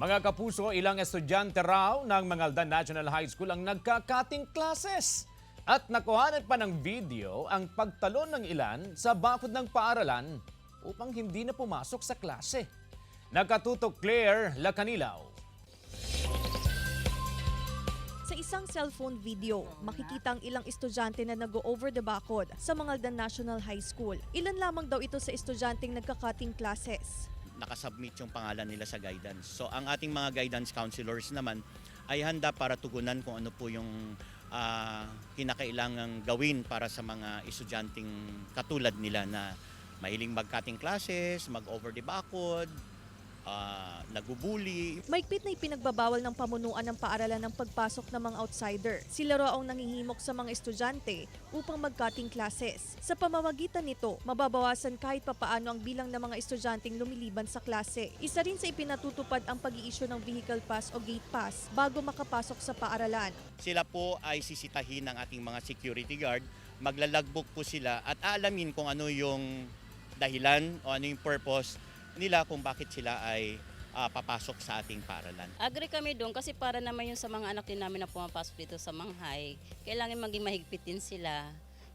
Mga kapuso, ilang estudyante raw ng Mangaldan National High School ang nagka-cutting classes. At nakuhanan pa ng video ang pagtalon ng ilan sa bakod ng paaralan upang hindi na pumasok sa klase. Nakatutok Claire Lacanilaw. Sa isang cellphone video, makikita ang ilang estudyante na nag-over the bakod sa Mangaldan National High School. Ilan lamang daw ito sa estudyanteng nagka-cutting classes. Nakasubmit yung pangalan nila sa guidance. So ang ating mga guidance counselors naman ay handa para tugunan kung ano po yung kinakailangang gawin para sa mga estudyanteng katulad nila na mahiling mag-cutting classes, mag-over the bakod, nagubuli. Mahigpit na ipinagbabawal ng pamunuan ng paaralan ng pagpasok ng mga outsider. Sila raw ang nangihimok sa mga estudyante upang mag-cutting classes. Sa pamamagitan nito, mababawasan kahit papaano ang bilang ng mga estudyanteng lumiliban sa klase. Isa rin sa ipinatutupad ang pag-i-issue ng vehicle pass o gate pass bago makapasok sa paaralan. Sila po ay sisitahin ng ating mga security guard, maglalagbok po sila at aalamin kung ano yung dahilan o ano yung purpose nila kung bakit sila ay papasok sa ating paaralan. Agree kami doon kasi para naman yung sa mga anak din namin na pumapasok dito sa Manghay, kailangan maging mahigpit din sila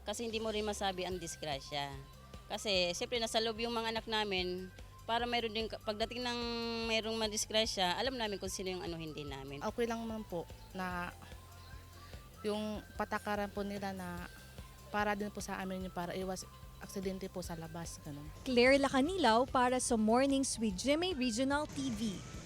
kasi hindi mo rin masabi ang disgrasya. Kasi siyempre nasa loob yung mga anak namin para mayroon din, pagdating ng mayroong madisgrasya, alam namin kung sino yung ano hindi namin. Okay lang naman po na yung patakaran po nila na para din po sa amin yung para iwas aksidente po sa labas. Ganun. Claire Lacanilaw para sa Mornings with GMA Regional TV.